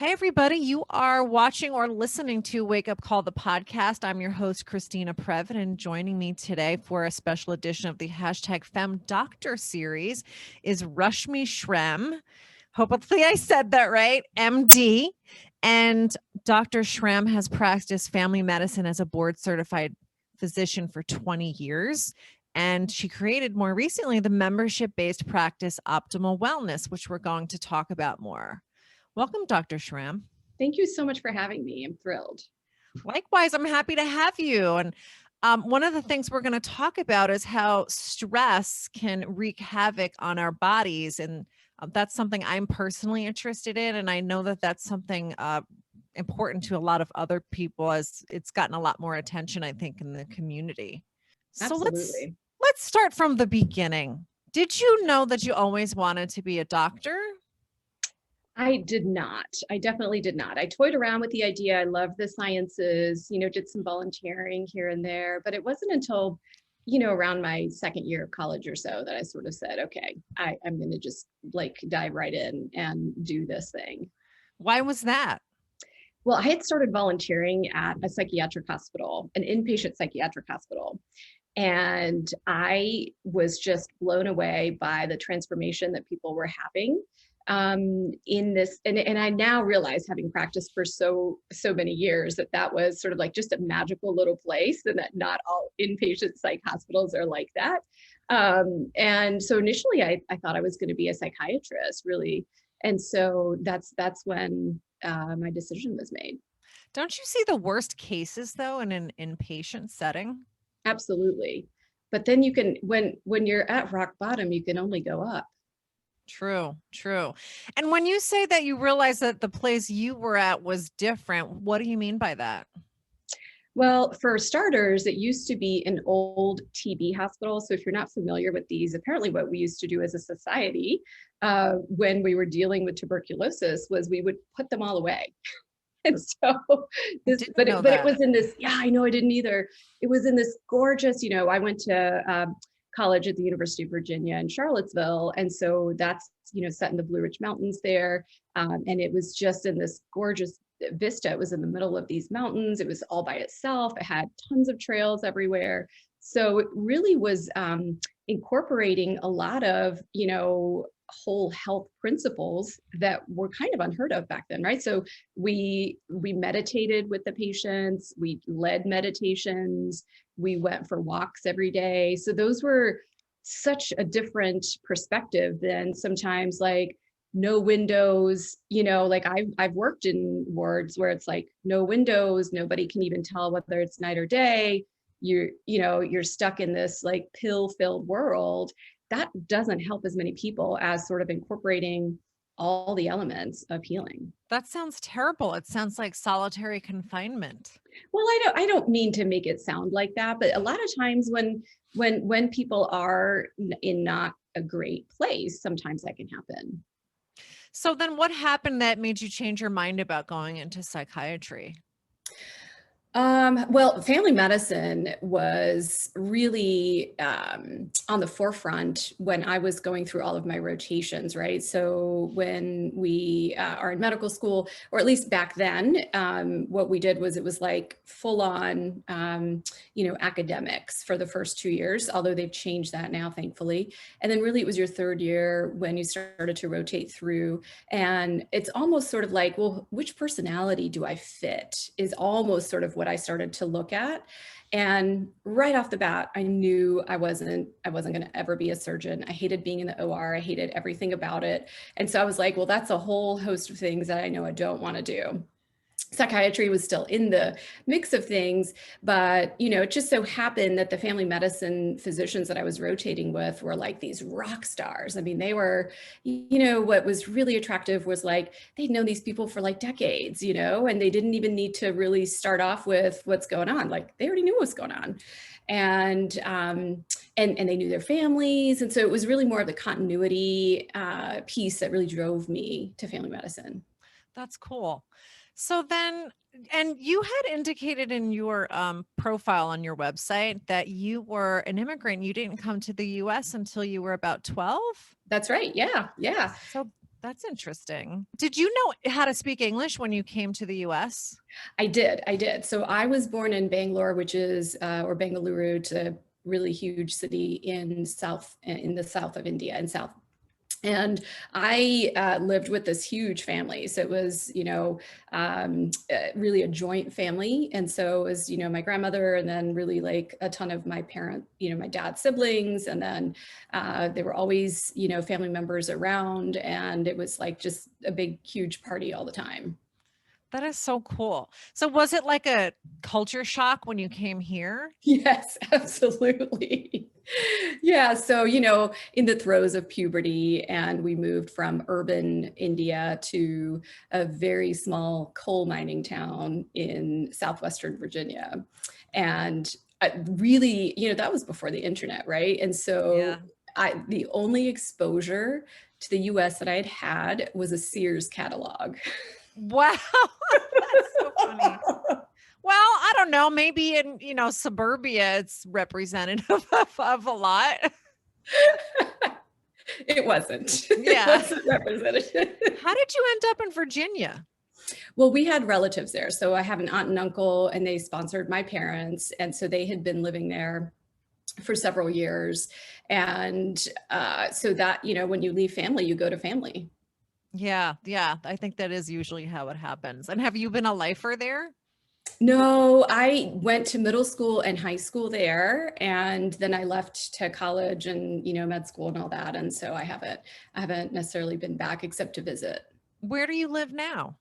Hey, everybody. You are watching or listening to Wake Up Call, the podcast. I'm your host, Christina Previn, and joining me today for a special edition of the #FemDoctor series is Rashmi Schramm. Hopefully I said that right, MD. And Dr. Schramm has practiced family medicine as a board certified physician for 20 years. And she created more recently the membership based practice Optimal Wellness, which we're going to talk about more. Welcome, Dr. Schramm. Thank you so much for having me. I'm thrilled. Likewise, I'm happy to have you. And one of the things we're going to talk about is how stress can wreak havoc on our bodies. And that's something I'm personally interested in. And I know that that's something important to a lot of other people, as it's gotten a lot more attention, I think, in the community. So Absolutely. let's start from the beginning. Did you know that you always wanted to be a doctor? I did not. I definitely did not. I toyed around with the idea. I loved the sciences, did some volunteering here and there, but it wasn't until, around my second year of college or so that I sort of said, okay, I'm going to just dive right in and do this thing. Why was that? Well, I had started volunteering at a psychiatric hospital, an inpatient psychiatric hospital. And I was just blown away by the transformation that people were having in this. And I now realize, having practiced for so many years, that was sort of like just a magical little place, and that not all inpatient psych hospitals are like that. And so initially I thought I was going to be a psychiatrist, really. And so that's when my decision was made. Don't you see the worst cases, though, in an inpatient setting? Absolutely. But then you can, when you're at rock bottom, you can only go up. True. And when you say that you realize that the place you were at was different, what do you mean by that? Well, for starters, it used to be an old TB hospital. So if you're not familiar with these, apparently what we used to do as a society when we were dealing with tuberculosis was we would put them all away. And so it was in this, I know, I didn't either. It was in this gorgeous, I went to college at the University of Virginia in Charlottesville. And so that's, set in the Blue Ridge Mountains there. And it was just in this gorgeous vista. It was in the middle of these mountains. It was all by itself. It had tons of trails everywhere. So it really was incorporating a lot of, whole health principles that were kind of unheard of back then, right? So we meditated with the patients, we led meditations, we went for walks every day. So those were such a different perspective than sometimes no windows, I've worked in wards where it's like no windows, nobody can even tell whether it's night or day. You're stuck in this pill-filled world. That doesn't help as many people as sort of incorporating all the elements of healing. That sounds terrible. It sounds like solitary confinement. Well, I don't mean to make it sound like that, but a lot of times when people are in not a great place, sometimes that can happen. So then what happened that made you change your mind about going into psychiatry? Well, family medicine was really on the forefront when I was going through all of my rotations, right? So when we are in medical school, or at least back then, what we did was it was like full on, academics for the first 2 years, although they've changed that now, thankfully. And then really it was your third year when you started to rotate through. And it's almost sort of like, well, which personality do I fit is almost sort of what I started to look at. And right off the bat, I knew I wasn't going to ever be a surgeon. I hated being in the OR. I hated everything about it. And so I was like, well, that's a whole host of things that I know I don't want to do. Psychiatry was still in the mix of things, but, it just so happened that the family medicine physicians that I was rotating with were like these rock stars. I mean, they were, what was really attractive was they'd known these people for decades, and they didn't even need to really start off with what's going on. They already knew what's going on. And they knew their families. And so it was really more of the continuity piece that really drove me to family medicine. That's cool. So then, and you had indicated in your profile on your website that you were an immigrant. You didn't come to the US until you were about 12? That's right. Yeah. So That's interesting. Did you know how to speak English when you came to the US? I did. So I was born in Bangalore, which is, or Bengaluru, it's a really huge city in the south of India, in South. And I lived with this huge family. So it was, really a joint family. And so it was, my grandmother, and then really like a ton of my my dad's siblings. And then there were always, family members around. And it was like just a big, huge party all the time. That is so cool. So was it like a culture shock when you came here? Yes, absolutely. Yeah. So, in the throes of puberty, and we moved from urban India to a very small coal mining town in southwestern Virginia. And really, that was before the internet, right? And so the only exposure to the US that I had had was a Sears catalog. Wow. That's so funny. Well, I don't know. Maybe in, suburbia, it's representative of a lot. It wasn't. Yeah. It wasn't representative. How did you end up in Virginia? Well, we had relatives there. So I have an aunt and uncle, and they sponsored my parents. And so they had been living there for several years. And so that, when you leave family, you go to family. Yeah. Yeah. I think that is usually how it happens. And have you been a lifer there? No, I went to middle school and high school there, and then I left to college and, med school and all that. And so I haven't necessarily been back except to visit. Where do you live now?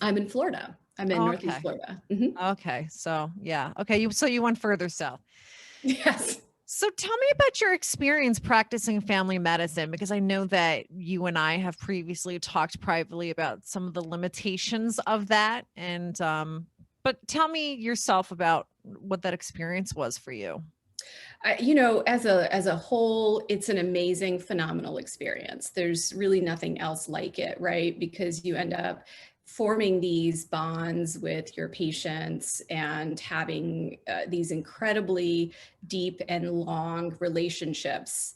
I'm in Florida. I'm in Northeast Florida. Mm-hmm. Okay. So yeah. Okay. So you went further south. Yes. So tell me about your experience practicing family medicine, because I know that you and I have previously talked privately about some of the limitations of that. And, but tell me yourself about what that experience was for you. As a whole, it's an amazing, phenomenal experience. There's really nothing else like it, right? Because you end up forming these bonds with your patients and having these incredibly deep and long relationships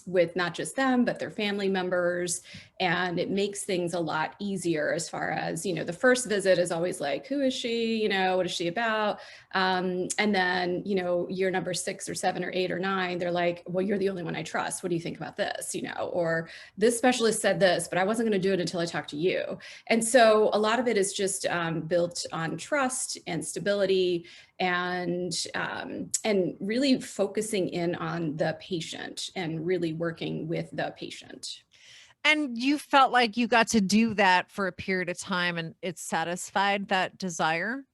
with not just them, but their family members. And it makes things a lot easier as far as, the first visit is always like, who is she? What is she about? And then, year number 6 or 7 or 8 or 9, they're like, well, you're the only one I trust. What do you think about this? Or this specialist said this, but I wasn't going to do it until I talked to you. And so a lot of it is just built on trust and stability, and really focusing in on the patient and really working with the patient. And you felt like you got to do that for a period of time, and it satisfied that desire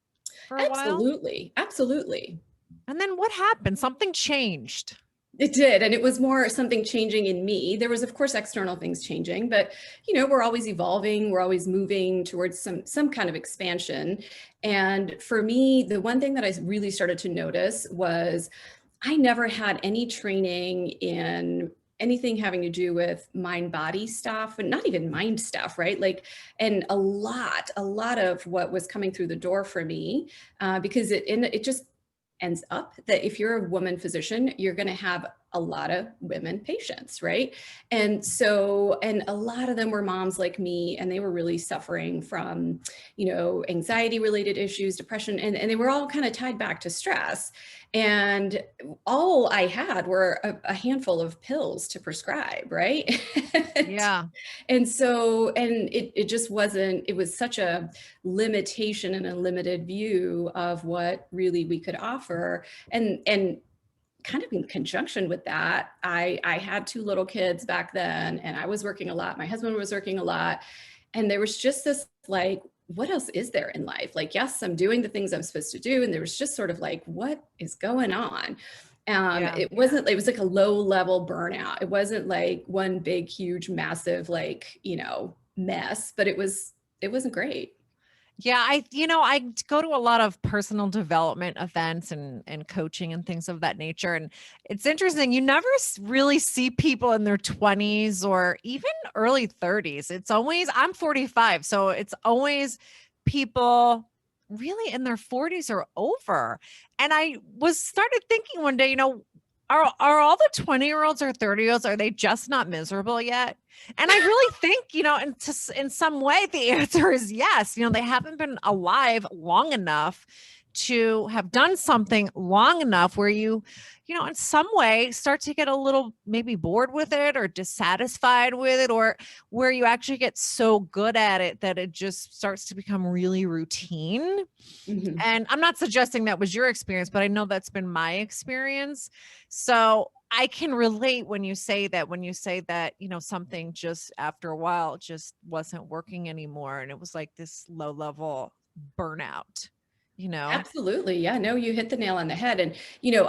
for a while? Absolutely. Absolutely. And then what happened? Something changed. It did. And it was more something changing in me. There was, of course, external things changing, but, we're always evolving. We're always moving towards some kind of expansion. And for me, the one thing that I really started to notice was I never had any training in anything having to do with mind-body stuff, and not even mind stuff, right? And a lot of what was coming through the door for me, because it just ends up that if you're a woman physician, you're going to have a lot of women patients, right? And so, and a lot of them were moms like me, and they were really suffering from, anxiety related issues, depression, and they were all kind of tied back to stress. And all I had were a handful of pills to prescribe, right? Yeah. And so, and it just wasn't, it was such a limitation and a limited view of what really we could offer. And kind of in conjunction with that, I had 2 little kids back then, and I was working a lot. My husband was working a lot. And there was just this like, what else is there in life? Like, yes, I'm doing the things I'm supposed to do. And there was just sort of like, what is going on? It wasn't, it was like a low level burnout. It wasn't like one big, huge, massive, mess, but it wasn't great. Yeah, I go to a lot of personal development events and coaching and things of that nature. And it's interesting. You never really see people in their 20s or even early 30s. It's always, I'm 45. So it's always people really in their 40s or over. And I started thinking one day, are all the 20-year-olds or 30-year-olds, are they just not miserable yet? And I really think, in some way the answer is yes. They haven't been alive long enough to have done something long enough where you in some way start to get a little maybe bored with it or dissatisfied with it, or where you actually get so good at it that it just starts to become really routine. Mhm. And I'm not suggesting that was your experience, but I know that's been my experience. So I can relate when you say that, something just after a while just wasn't working anymore. And it was like this low level burnout, you know? Absolutely. Yeah, no, you hit the nail on the head. And,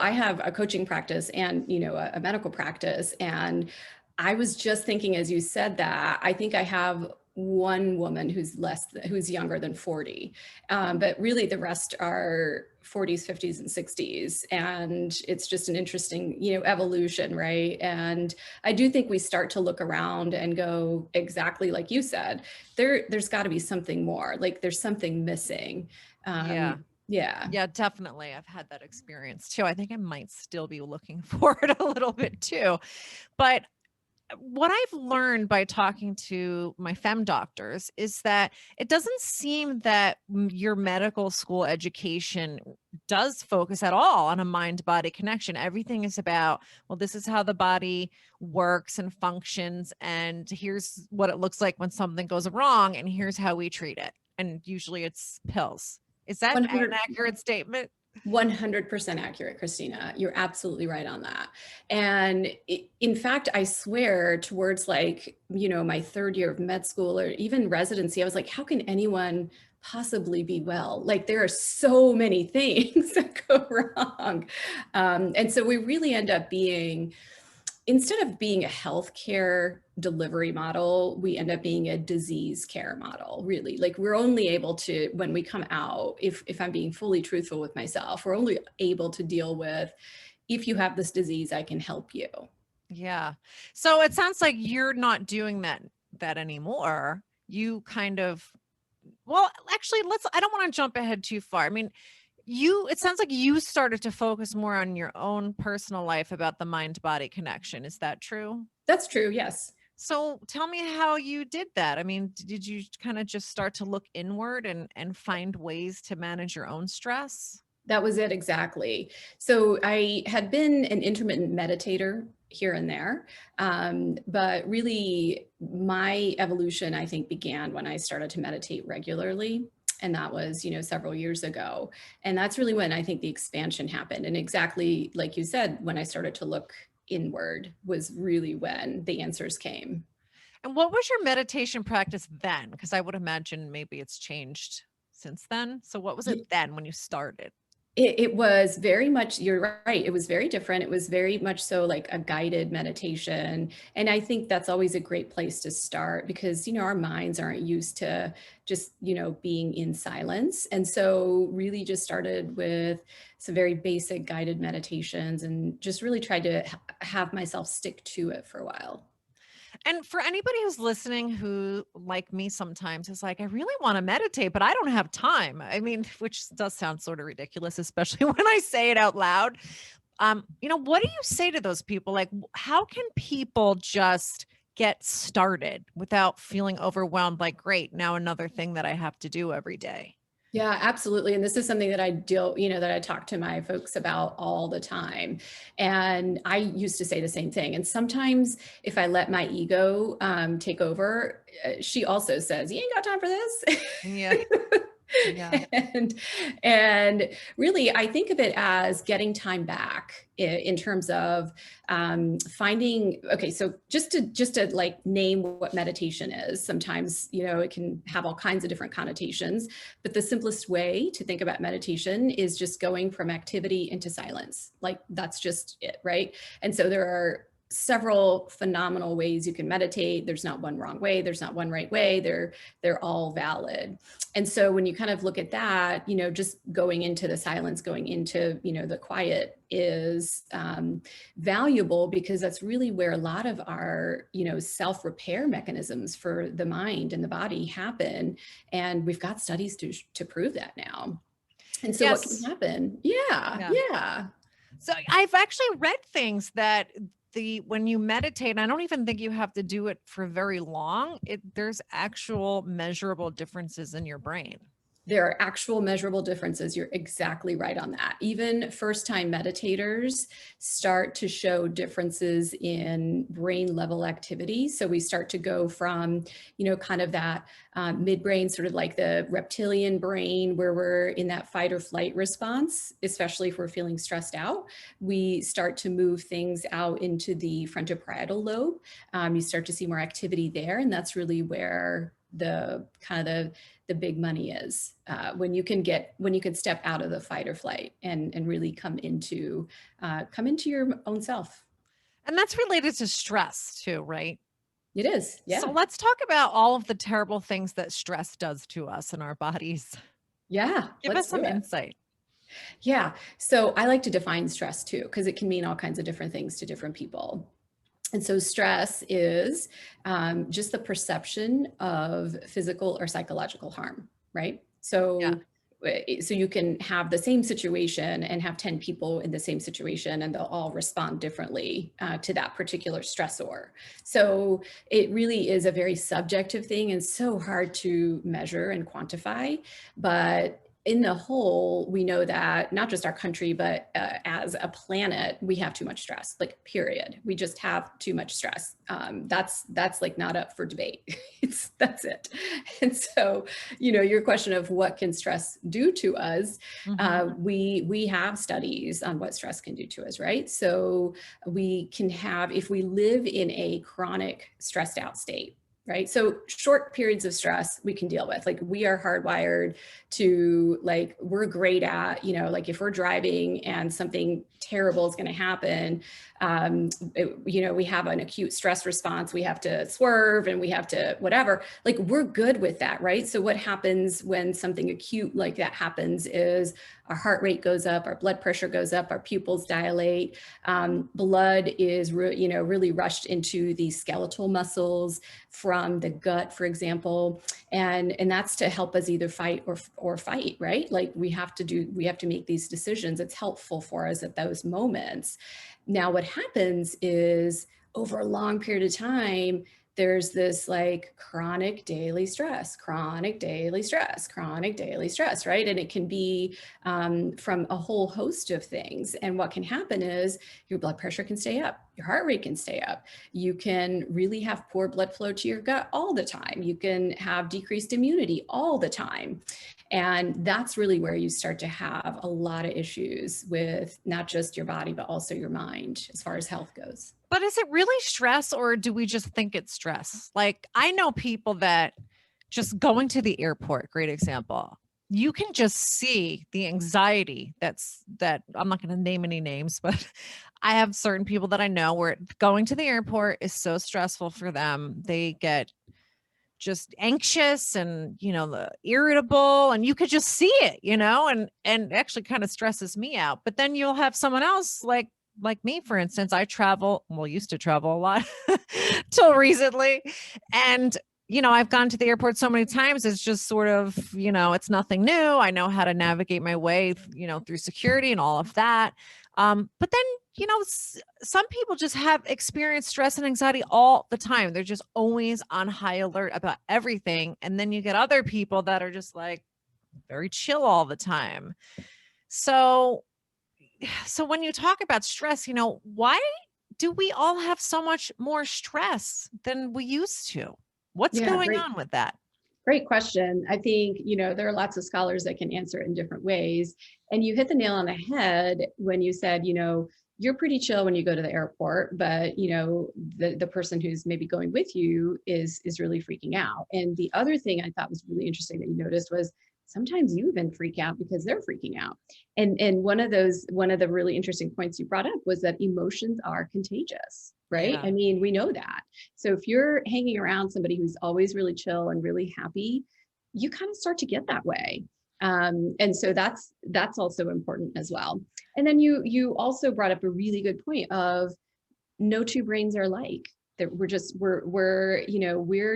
I have a coaching practice and, a medical practice. And I was just thinking, as you said that, I think I have one woman who's younger than 40. But really the rest are 40s, 50s, and 60s. And it's just an interesting, evolution, right? And I do think we start to look around and go exactly like you said, there's got to be something more, like there's something missing. Yeah. Yeah. Yeah, definitely. I've had that experience too. I think I might still be looking for it a little bit too. But what I've learned by talking to my fem doctors is that it doesn't seem that your medical school education does focus at all on a mind-body connection. Everything is about, well, this is how the body works and functions, and here's what it looks like when something goes wrong, and here's how we treat it. And usually it's pills. Is that an 100 accurate statement? 100% accurate, Christina. You're absolutely right on that. And in fact, I swear towards my third year of med school or even residency, I was like, how can anyone possibly be well? Like there are so many things that go wrong. And so we really end up being, instead of being a healthcare delivery model, we end up being a disease care model, really. Like we're only able to, when we come out, if I'm being fully truthful with myself, we're only able to deal with, if you have this disease, I can help you. Yeah. So it sounds like you're not doing that anymore. You kind of, well, actually, I don't want to jump ahead too far. I mean, it sounds like you started to focus more on your own personal life about the mind body connection. Is that true? That's true, yes. So tell me how you did that. I mean, did you kind of just start to look inward and find ways to manage your own stress? That was it, exactly. So I had been an intermittent meditator here and there, but really my evolution, I think, began when I started to meditate regularly. And that was, several years ago. And that's really when I think the expansion happened. And exactly like you said, when I started to look inward was really when the answers came. And what was your meditation practice then? Because I would imagine maybe it's changed since then. So what was it then when you started? It was very much, you're right, it was very different. It was very much so like a guided meditation. And I think that's always a great place to start because, our minds aren't used to just, being in silence. And so really just started with some very basic guided meditations and just really tried to have myself stick to it for a while. And for anybody who's listening who, like me sometimes, is like, I really want to meditate, but I don't have time. I mean, which does sound sort of ridiculous, especially when I say it out loud. What do you say to those people? Like, how can people just get started without feeling overwhelmed? Like, great, now another thing that I have to do every day. Yeah, absolutely. And this is something that that I talk to my folks about all the time. And I used to say the same thing. And sometimes if I let my ego take over, she also says, you ain't got time for this. Yeah. Yeah. and really, I think of it as getting time back in terms of finding. Okay, so just to like name what meditation is. Sometimes it can have all kinds of different connotations, but the simplest way to think about meditation is just going from activity into silence. Like that's just it, right? And so there are several phenomenal ways you can meditate. There's not one wrong way. There's not one right way. They're all valid. And so when you kind of look at that, just going into the silence, going into, the quiet is valuable because that's really where a lot of our, self-repair mechanisms for the mind and the body happen. And we've got studies to prove that now. And so what can happen? Yeah. So I've actually read things that when you meditate, I don't even think you have to do it for very long. There's actual measurable differences in your brain. There are actual measurable differences. You're exactly right on that. Even first-time meditators start to show differences in brain level activity. So we start to go from, kind of that midbrain, sort of like the reptilian brain, where we're in that fight or flight response, especially if we're feeling stressed out. We start to move things out into the frontoparietal lobe. You start to see more activity there, and that's really where the big money is, when you can step out of the fight or flight and really come into your own self. And that's related to stress too, right? It is. Yeah. So let's talk about all of the terrible things that stress does to us in our bodies. Yeah. Give us some insight. Yeah. So I like to define stress too, because it can mean all kinds of different things to different people. And so stress is just the perception of physical or psychological harm, right? So you can have the same situation and have 10 people in the same situation, and they'll all respond differently to that particular stressor. So it really is a very subjective thing and so hard to measure and quantify. But in the whole, we know that not just our country, but as a planet, we have too much stress, like period. We just have too much stress. That's like not up for debate. That's it. And so, your question of what can stress do to us, we have studies on what stress can do to us, right? So we can have, if we live in a chronic stressed out state, right? So short periods of stress we can deal with. Like we are hardwired to, like, we're great at, like if we're driving and something terrible is going to happen, we have an acute stress response, we have to swerve and we have to whatever, like we're good with that, right? So what happens when something acute like that happens is our heart rate goes up, our blood pressure goes up, our pupils dilate, blood is really rushed into the skeletal muscles from the gut, for example, and that's to help us either fight or fight, right? Like we have to make these decisions. It's helpful for us at those moments. Now, what happens is over a long period of time, there's this like chronic daily stress, right? And it can be from a whole host of things. And what can happen is your blood pressure can stay up, your heart rate can stay up. You can really have poor blood flow to your gut all the time. You can have decreased immunity all the time. And that's really where you start to have a lot of issues with not just your body, but also your mind as far as health goes. But is it really stress, or do we just think it's stress? Like I know people that just going to the airport, great example. You can just see the anxiety that I'm not going to name any names, but I have certain people that I know where going to the airport is so stressful for them. They get just anxious and, irritable, and you could just see it, and actually kind of stresses me out. But then you'll have someone else like me, for instance. I used to travel a lot till recently. And, I've gone to the airport so many times. It's just sort of, it's nothing new. I know how to navigate my way, through security and all of that. But then, some people just have experienced stress and anxiety all the time. They're just always on high alert about everything. And then you get other people that are just like very chill all the time. So when you talk about stress, why do we all have so much more stress than we used to? What's going on with that? Great question. I think, there are lots of scholars that can answer it in different ways. And you hit the nail on the head when you said, you're pretty chill when you go to the airport, but the person who's maybe going with you is really freaking out. And the other thing I thought was really interesting that you noticed was sometimes you even freak out because they're freaking out. And one of the really interesting points you brought up was that emotions are contagious, right? Yeah. I mean, we know that. So if you're hanging around somebody who's always really chill and really happy, you kind of start to get that way. And so that's also important as well. And then you also brought up a really good point of no two brains are alike. that we're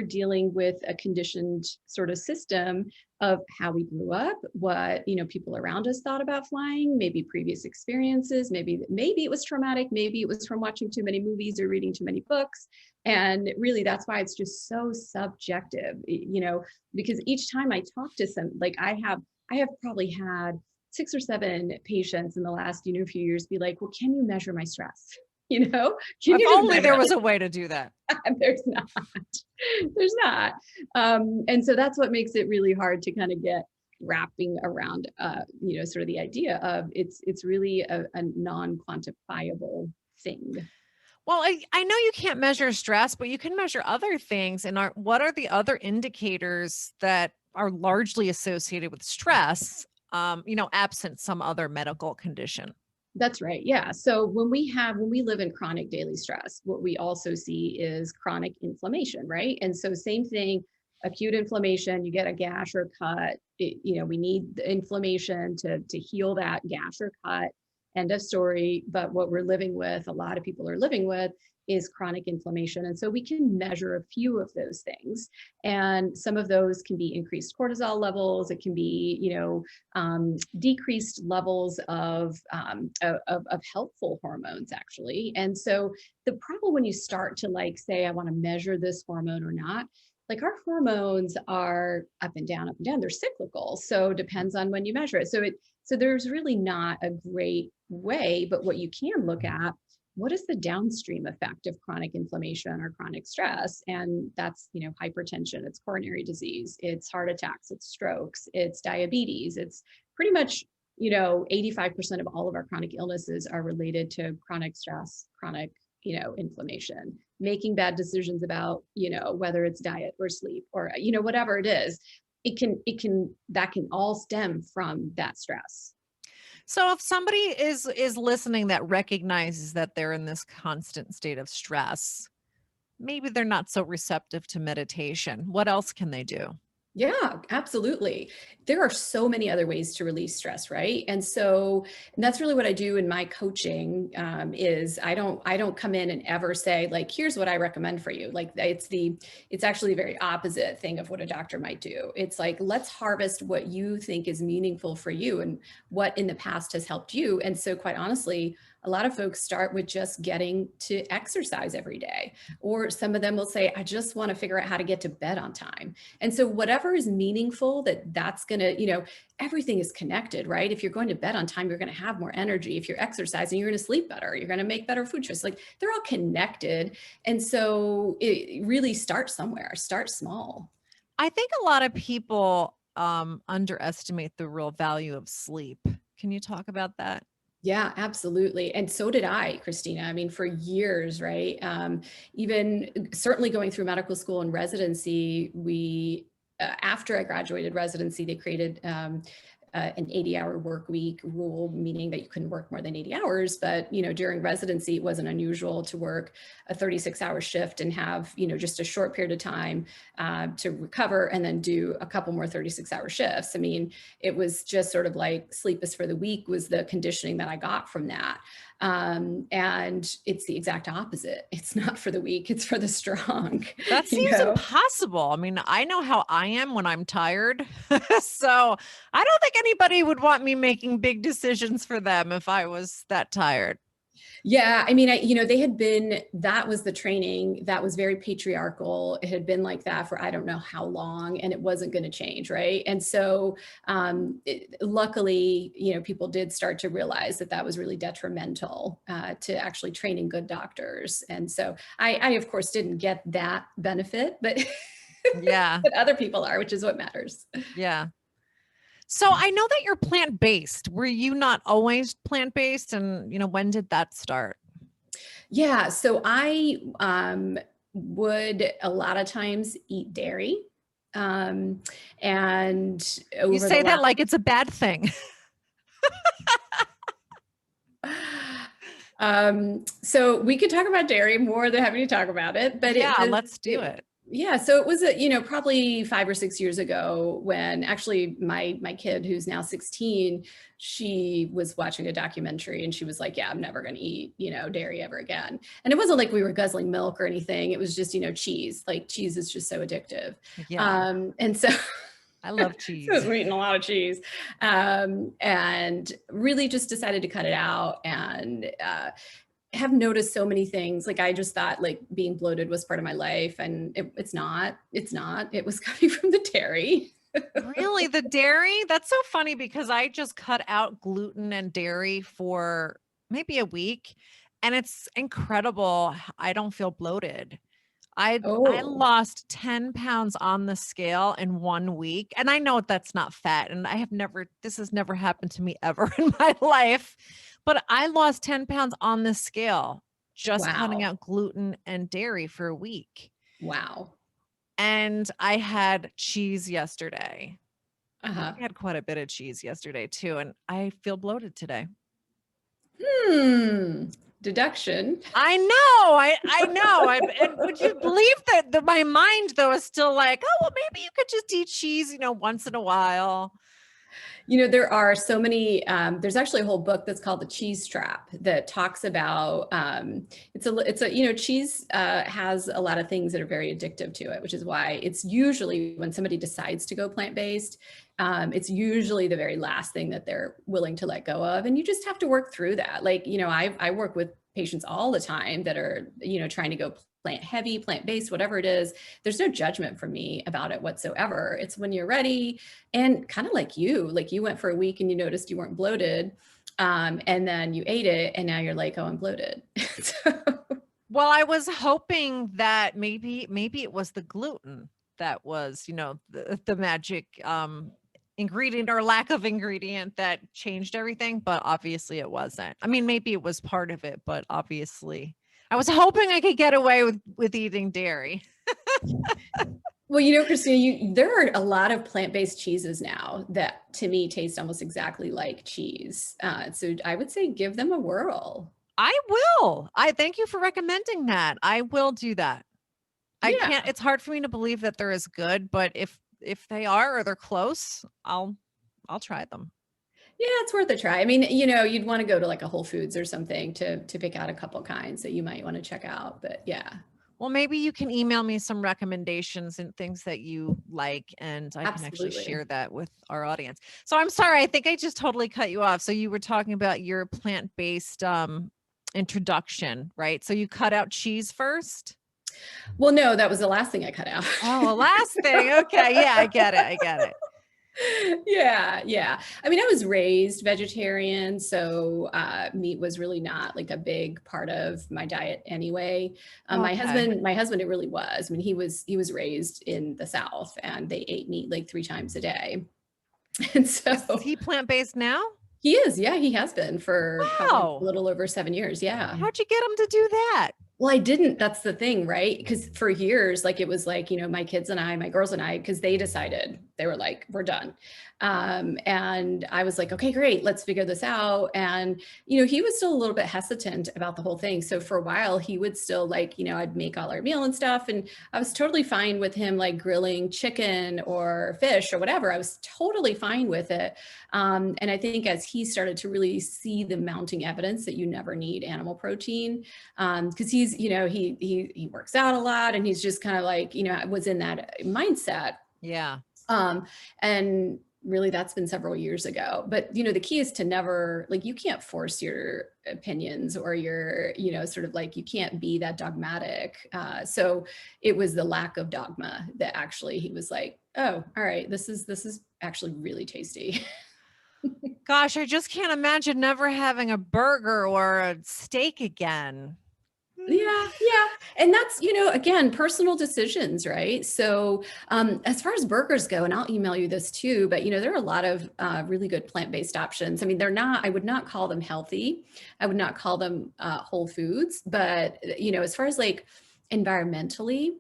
dealing with a conditioned sort of system of how we grew up, what, people around us thought about flying, maybe previous experiences, maybe it was traumatic, maybe it was from watching too many movies or reading too many books. And really, that's why it's just so subjective, because each time I talk to some, like I have probably had 6 or 7 patients in the last, few years be like, well, can you measure my stress? Can if only there was a way to do that. There's not. And so that's what makes it really hard to kind of get wrapping around, sort of the idea of it's really a non-quantifiable thing. Well, I know you can't measure stress, but you can measure other things. And what are the other indicators that are largely associated with stress, absent some other medical condition? That's right. Yeah. So when we live in chronic daily stress, what we also see is chronic inflammation, right? And so same thing, acute inflammation, you get a gash or cut, we need the inflammation to heal that gash or cut, end of story. But what we're living with, a lot of people are living with, is chronic inflammation. And so we can measure a few of those things. And some of those can be increased cortisol levels. It can be, decreased levels of helpful hormones, actually. And so the problem when you start to say, I want to measure this hormone or not, our hormones are up and down, they're cyclical. So it depends on when you measure it. So there's really not a great way, but what you can look at, what is the downstream effect of chronic inflammation or chronic stress? And that's, hypertension, it's coronary disease, it's heart attacks, it's strokes, it's diabetes. It's pretty much, 85% of all of our chronic illnesses are related to chronic stress, chronic, inflammation, making bad decisions about, whether it's diet or sleep or, whatever it is, that can all stem from that stress. So if somebody is listening that recognizes that they're in this constant state of stress, maybe they're not so receptive to meditation. What else can they do? Yeah, absolutely. There are so many other ways to release stress, right? And that's really what I do in my coaching. Is I don't come in and ever say here's what I recommend for you. It's actually the very opposite thing of what a doctor might do. It's let's harvest what you think is meaningful for you and what in the past has helped you. And so quite honestly, a lot of folks start with just getting to exercise every day, or some of them will say, I just want to figure out how to get to bed on time. And so whatever is meaningful, that's going to, everything is connected, right? If you're going to bed on time, you're going to have more energy. If you're exercising, you're going to sleep better. You're going to make better food choices. They're all connected. And so it really starts somewhere, start small. I think a lot of people underestimate the real value of sleep. Can you talk about that? Yeah, absolutely. And so did I, Christina. I mean, for years, right? Even certainly going through medical school and residency, after I graduated residency, they created an 80-hour work week rule, meaning that you couldn't work more than 80 hours. But, during residency, it wasn't unusual to work a 36-hour shift and have, just a short period of time to recover and then do a couple more 36-hour shifts. I mean, it was just sort of sleep is for the weak was the conditioning that I got from that. And it's the exact opposite. It's not for the weak, it's for the strong. That seems impossible. I mean, I know how I am when I'm tired. So I don't think anybody would want me making big decisions for them if I was that tired. Yeah. I mean, that was the training that was very patriarchal. It had been like that for, I don't know how long, and it wasn't going to change. Right. And so, luckily, people did start to realize that was really detrimental, to actually training good doctors. And so I of course didn't get that benefit, but yeah, but other people are, which is what matters. Yeah. So I know that you're plant-based. Were you not always plant-based? And, when did that start? Yeah. So I would a lot of times eat dairy. And you say that like it's a bad thing. So we could talk about dairy, more than happy to talk about it, but let's do it. Yeah, so it was probably 5 or 6 years ago when actually my kid, who's now 16, she was watching a documentary and she was like, yeah, I'm never going to eat, dairy ever again. And it wasn't like we were guzzling milk or anything. It was just, cheese. Like cheese is just so addictive. Yeah. And so I love so I cheese. was eating a lot of cheese, and really just decided to cut it out, and have noticed so many things. Like I just thought like being bloated was part of my life, and it's not. It was coming from the dairy. Really? The dairy? That's so funny because I just cut out gluten and dairy for maybe a week, and it's incredible. I don't feel bloated. I Oh, lost 10 pounds on the scale in 1 week. And I know that's not fat. And this has never happened to me ever in my life. But I lost 10 pounds on the scale just cutting wow. out gluten and dairy for a week. Wow. And I had cheese yesterday. Uh-huh. I had quite a bit of cheese yesterday too. And I feel bloated today. Hmm. Deduction. I know. I know. And would you believe that my mind though is still like, oh well, maybe you could just eat cheese, once in a while. There are so many, there's actually a whole book that's called The Cheese Trap that talks about, cheese has a lot of things that are very addictive to it, which is why it's usually when somebody decides to go plant-based, it's usually the very last thing that they're willing to let go of. And you just have to work through that. Like, I work with patients all the time that are, trying to go plant heavy, plant-based, whatever it is. There's no judgment from me about it whatsoever. It's when you're ready, and kind of like you went for a week and you noticed you weren't bloated, and then you ate it and now you're like, oh, I'm bloated. Well, I was hoping that maybe it was the gluten that was, the magic ingredient or lack of ingredient that changed everything, but obviously it wasn't. I mean, maybe it was part of it, but obviously I was hoping I could get away with eating dairy. Well, Christina, there are a lot of plant-based cheeses now that to me taste almost exactly like cheese. So I would say give them a whirl. I will. I thank you for recommending that. I will do that. I can't, Yeah. it's hard for me to believe that they're as good, but if they are or they're close, I'll try them. Yeah, it's worth a try. I mean, you'd want to go to like a Whole Foods or something to pick out a couple kinds that you might want to check out. But yeah, Well, maybe you can email me some recommendations and things that you like, and I can actually absolutely. share that with our audience. So I'm sorry, I think I just totally cut you off. So you were talking about your plant-based introduction, right? So you cut out cheese first? Well, no, that was the last thing I cut out. Oh, a last thing. Okay. Yeah, I get it. I get it. Yeah. I mean, I was raised vegetarian, so meat was really not like a big part of my diet anyway. Okay. My husband, it really was. I mean, he was raised in the South, and they ate meat like 3 times a day, and Is so he plant-based now? he is. Yeah, he has been for probably a Wow. little over 7 years. Yeah. How'd you get him to do that? Well, I didn't. That's the thing, right? Because for years, like it was like, my kids and I, my girls and I, because they decided, they were like, we're done. And I was like, okay, great, let's figure this out. And, he was still a little bit hesitant about the whole thing. So for a while, he would still like, I'd make all our meal and stuff. And I was totally fine with him like grilling chicken or fish or whatever. I was totally fine with it. And I think as he started to really see the mounting evidence that you never need animal protein, because he's, he works out a lot, and he's just kind of like, was in that mindset. Yeah. And really that's been several years ago. But, the key is to never, like, you can't force your opinions or your, sort of like, you can't be that dogmatic. So it was the lack of dogma that actually he was like, oh, all right, this is actually really tasty. Gosh, I just can't imagine never having a burger or a steak again. Yeah. And that's, again, personal decisions, right? So as far as burgers go, and I'll email you this too, but, there are a lot of really good plant-based options. I mean, I would not call them healthy. I would not call them whole foods, but, as far as like environmentally,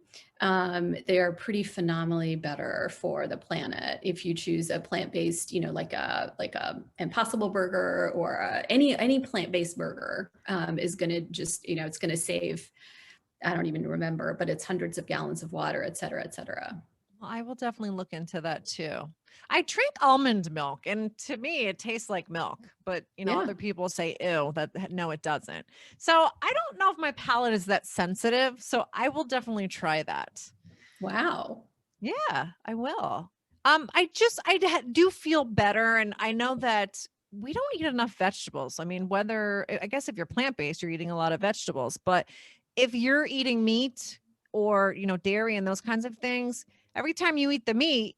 they are pretty phenomenally better for the planet if you choose a plant-based, like a Impossible Burger or any plant-based burger is going to just, it's going to save I don't even remember, but it's hundreds of gallons of water, et cetera, et cetera. Well, I will definitely look into that too. I drink almond milk, and to me, it tastes like milk. But Yeah. other people say, "Ew, that no, it doesn't." So I don't know if my palate is that sensitive. So I will definitely try that. Wow. Yeah, I will. Do feel better, and I know that we don't eat enough vegetables. I mean, I guess if you're plant-based, you're eating a lot of vegetables, but if you're eating meat or, dairy and those kinds of things, every time you eat the meat,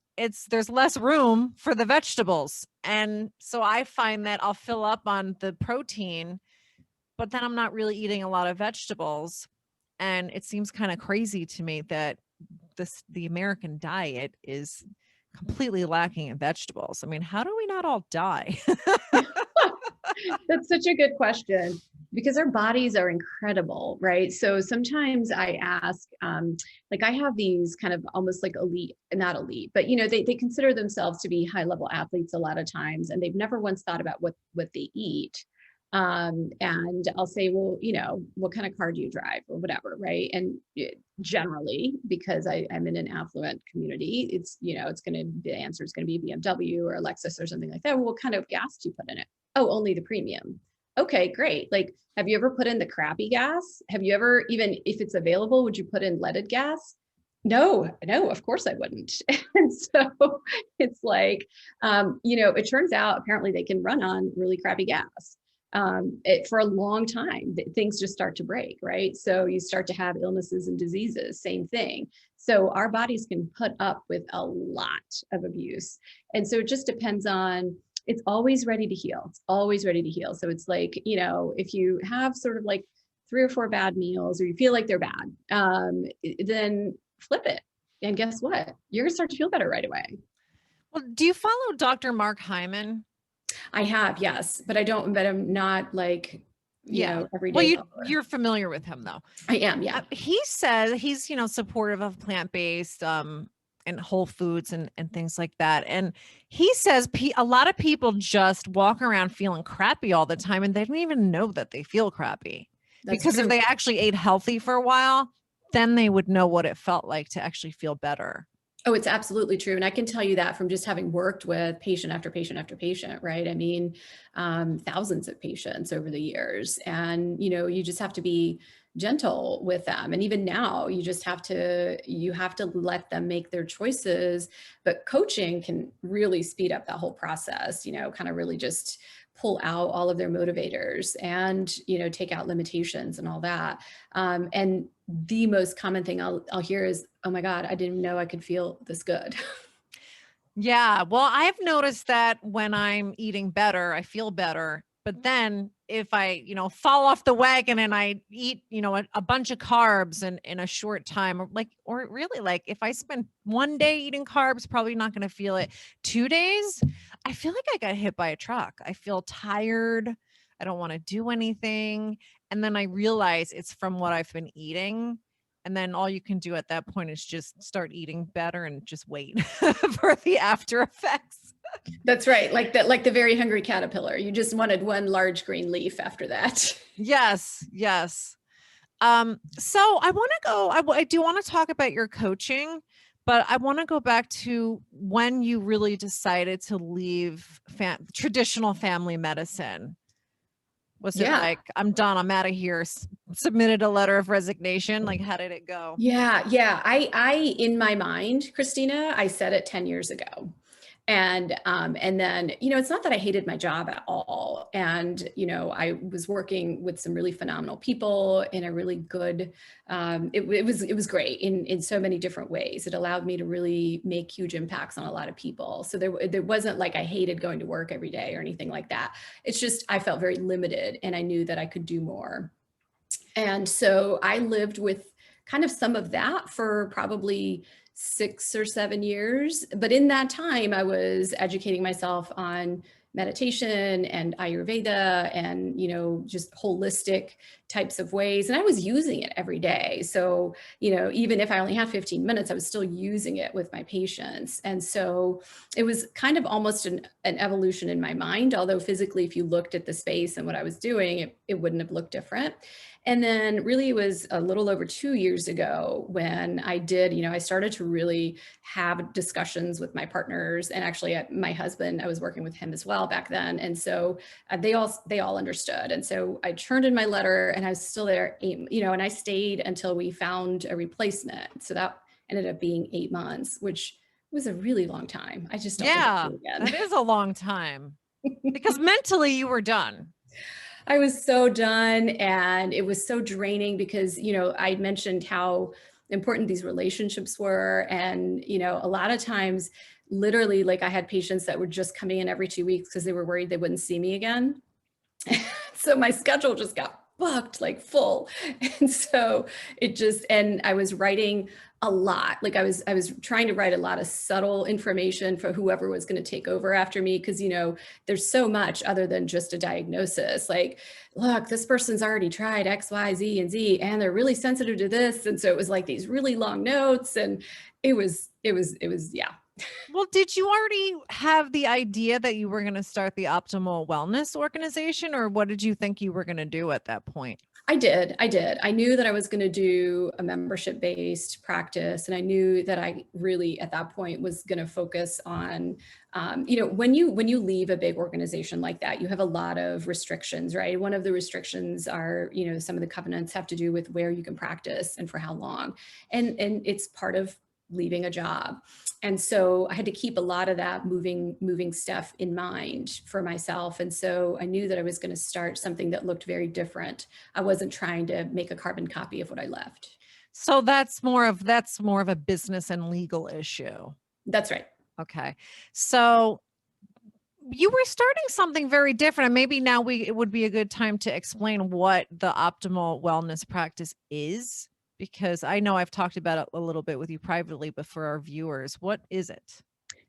there's less room for the vegetables. And so I find that I'll fill up on the protein, but then I'm not really eating a lot of vegetables. And it seems kind of crazy to me that the American diet is completely lacking in vegetables. I mean, how do we not all die? That's such a good question because our bodies are incredible, right? So sometimes I ask, like I have these kind of almost like elite, not elite, but they consider themselves to be high level athletes a lot of times, and they've never once thought about what they eat. And I'll say, well, what kind of car do you drive or whatever, right? And generally, because I'm in an affluent community, the answer is going to be BMW or a Lexus or something like that. Well, what kind of gas do you put in it? Oh, only the premium. Okay, great. Like, have you ever put in the crappy gas? Have you ever, even if it's available, would you put in leaded gas? No, of course I wouldn't. And so it's like, it turns out apparently they can run on really crappy gas. For a long time, things just start to break, right? So you start to have illnesses and diseases, same thing. So our bodies can put up with a lot of abuse. And so it just depends on, it's always ready to heal. It's always ready to heal. So it's like, if you have sort of like 3 or 4 bad meals, or you feel like they're bad, then flip it. And guess what? You're gonna start to feel better right away. Well, do you follow Dr. Mark Hyman? I have, yes, but I'm not like, every Well, day. you're familiar with him though. I am, yeah. He says he's, supportive of plant-based and whole foods and things like that. And he says a lot of people just walk around feeling crappy all the time, and they don't even know that they feel crappy. That's because true. if they actually ate healthy for a while, then they would know what it felt like to actually feel better. Oh, it's absolutely true. And I can tell you that from just having worked with patient after patient after patient, right? I mean, thousands of patients over the years. And, you just have to be gentle with them. And even now, you have to let them make their choices. But coaching can really speed up that whole process, kind of really just pull out all of their motivators and, take out limitations and all that. And the most common thing I'll hear is, oh my God, I didn't know I could feel this good. Yeah. Well, I've noticed that when I'm eating better, I feel better. But then if I, fall off the wagon and I eat, a bunch of carbs in a short time, or really like if I spend one day eating carbs, probably not going to feel it. 2 days, I feel like I got hit by a truck. I feel tired. I don't want to do anything. And then I realize it's from what I've been eating. And then all you can do at that point is just start eating better and just wait for the after effects. That's right. Like the very hungry caterpillar. You just wanted one large green leaf after that. Yes. Yes. So I want to go, I do want to talk about your coaching, but I want to go back to when you really decided to leave traditional family medicine. Was it like, I'm done, I'm out of here, submitted a letter of resignation? Like, how did it go? Yeah. I, in my mind, Christina, I said it 10 years ago. And then, it's not that I hated my job at all. And, I was working with some really phenomenal people in a really good, it was great in so many different ways. It allowed me to really make huge impacts on a lot of people. So there wasn't like I hated going to work every day or anything like that. It's just, I felt very limited and I knew that I could do more. And so I lived with kind of some of that for probably 6 or 7 years. But in that time, I was educating myself on meditation and Ayurveda and, just holistic types of ways. And I was using it every day. So, even if I only had 15 minutes, I was still using it with my patients. And so it was kind of almost an evolution in my mind, although physically, if you looked at the space and what I was doing, it wouldn't have looked different. And then really it was a little over 2 years ago when I did, I started to really have discussions with my partners, and actually my husband, I was working with him as well back then. And so they all understood. And so I turned in my letter, and I was still there, and I stayed until we found a replacement. So that ended up being 8 months, which was a really long time. I just don't think I'll Yeah, do it again. that is a long time because mentally you were done. I was so done, and it was so draining because, I mentioned how important these relationships were. And, a lot of times, literally, like I had patients that were just coming in every 2 weeks because they were worried they wouldn't see me again. So my schedule just got booked like full. And so and I was writing a lot. Like I was trying to write a lot of subtle information for whoever was going to take over after me. Cause there's so much other than just a diagnosis. Like, look, this person's already tried X, Y, Z, and Z, and they're really sensitive to this. And so it was like these really long notes, and it was, yeah. Well, did you already have the idea that you were going to start the Optimal Wellness organization, or what did you think you were going to do at that point? I did. I knew that I was going to do a membership-based practice, and I knew that I really, at that point, was going to focus on, when you leave a big organization like that, you have a lot of restrictions, right? One of the restrictions are, some of the covenants have to do with where you can practice and for how long, and it's part of leaving a job. And so I had to keep a lot of that moving stuff in mind for myself. And so I knew that I was going to start something that looked very different. I wasn't trying to make a carbon copy of what I left. So that's more of a business and legal issue. That's right. Okay. So you were starting something very different, and maybe now it would be a good time to explain what the optimal wellness practice is, because I know I've talked about it a little bit with you privately, but for our viewers, what is it?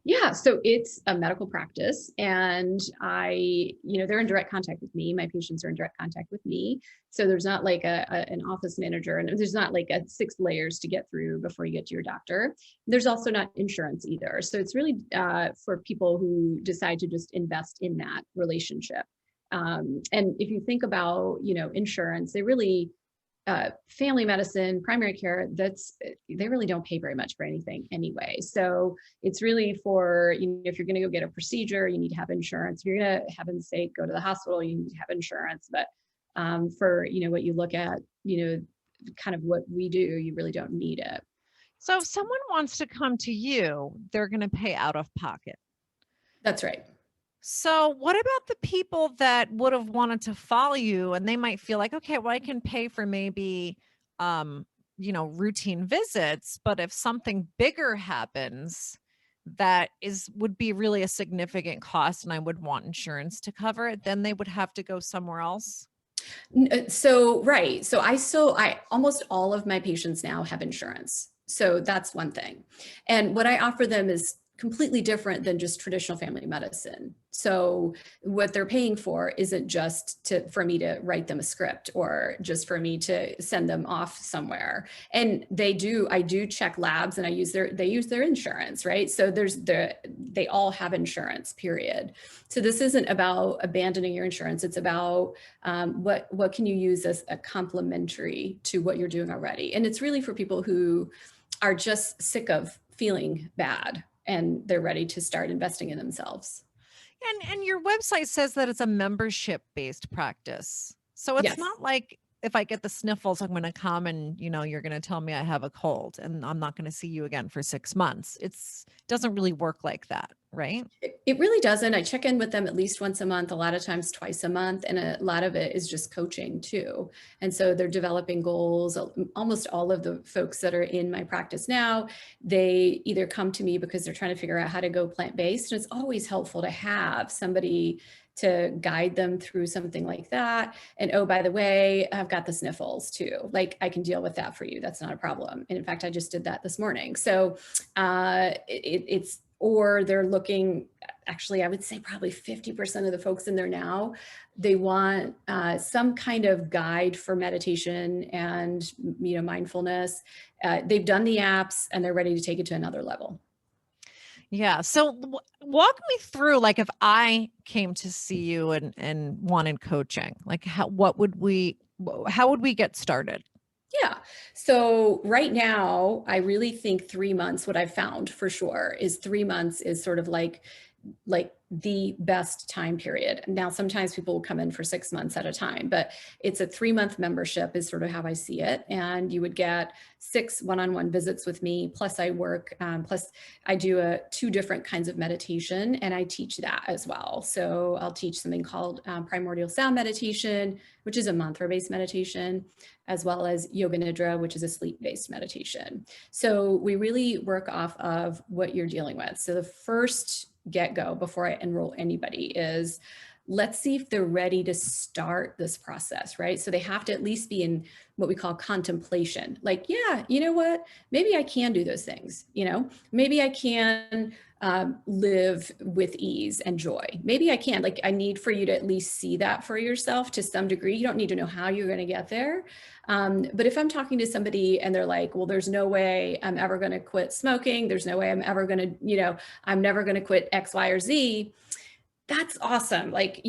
Yeah, so it's a medical practice, and they're in direct contact with me. My patients are in direct contact with me. So there's not like an office manager, and there's not like 6 layers to get through before you get to your doctor. There's also not insurance either. So it's really for people who decide to just invest in that relationship. And if you think about, insurance, they really, family medicine, primary care, they really don't pay very much for anything anyway. So it's really for, if you're going to go get a procedure, you need to have insurance. If you're going to, heaven's sake, go to the hospital, you need to have insurance. But for, what you look at, kind of what we do, you really don't need it. So if someone wants to come to you, they're going to pay out of pocket. That's right. So what about the people that would have wanted to follow you, and they might feel like, okay, well, I can pay for maybe, routine visits, but if something bigger happens, that would be really a significant cost, and I would want insurance to cover it, then they would have to go somewhere else. So, right. So I almost all of my patients now have insurance. So that's one thing. And what I offer them is completely different than just traditional family medicine. So what they're paying for isn't just for me to write them a script or just for me to send them off somewhere. And I do check labs, and they use their insurance, right? So they all have insurance, period. So this isn't about abandoning your insurance. It's about what can you use as a complementary to what you're doing already. And it's really for people who are just sick of feeling bad, and they're ready to start investing in themselves. And your website says that it's a membership-based practice. So it's not like if I get the sniffles, I'm going to come and, you're going to tell me I have a cold and I'm not going to see you again for 6 months. It doesn't really work like that, right? It really doesn't. I check in with them at least once a month, a lot of times twice a month. And a lot of it is just coaching too. And so they're developing goals. Almost all of the folks that are in my practice now, they either come to me because they're trying to figure out how to go plant-based. And it's always helpful to have somebody to guide them through something like that. And oh, by the way, I've got the sniffles too. Like, I can deal with that for you. That's not a problem. And in fact, I just did that this morning. So or they're looking, actually, I would say probably 50% of the folks in there now, they want some kind of guide for meditation and mindfulness. They've done the apps and they're ready to take it to another level. Yeah. So walk me through, like, if I came to see you and wanted coaching, like what would we How would we get started? Yeah. So right now, I really think 3 months, what I've found for sure is 3 months is sort of like the best time period. Now, sometimes people will come in for 6 months at a time, but it's a 3 month membership is sort of how I see it. And you would get 6 one-on-one visits with me. Plus I work, plus I do 2 different kinds of meditation and I teach that as well. So I'll teach something called Primordial sound meditation, which is a mantra-based meditation, as well as Yoga Nidra, which is a sleep-based meditation. So we really work off of what you're dealing with. So the first get-go before I enroll anybody is, let's see if they're ready to start this process, right? So they have to at least be in what we call contemplation. Like, yeah, you know what? Maybe I can do those things, maybe I can live with ease and joy. Maybe I can. Like, I need for you to at least see that for yourself to some degree. You don't need to know how you're going to get there. But if I'm talking to somebody and they're like, well, there's no way I'm ever going to quit smoking. There's no way I'm ever going to, I'm never going to quit X, Y, or Z. That's awesome. Like,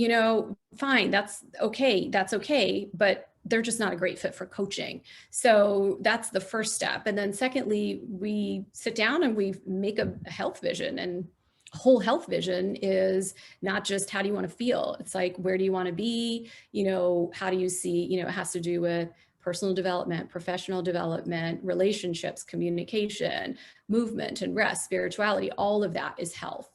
fine. That's okay. But they're just not a great fit for coaching. So that's the first step. And then secondly, we sit down and we make a health vision, and whole health vision is not just how do you want to feel? It's like, where do you want to be? How do you see, it has to do with personal development, professional development, relationships, communication, movement and rest, spirituality, all of that is health.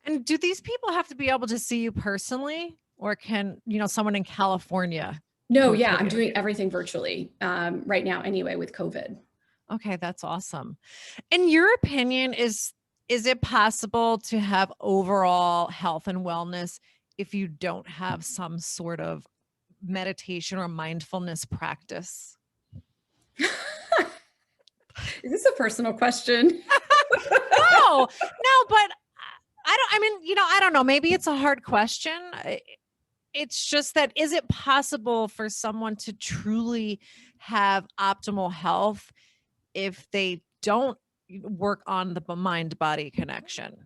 And do these people have to be able to see you personally, or can, someone in California? No, yeah, I'm doing everything virtually right now anyway with COVID. Okay, that's awesome. In your opinion, is it possible to have overall health and wellness if you don't have some sort of meditation or mindfulness practice? Is this a personal question? No, but I don't know. Maybe it's a hard question. It's just that, is it possible for someone to truly have optimal health if they don't work on the mind-body connection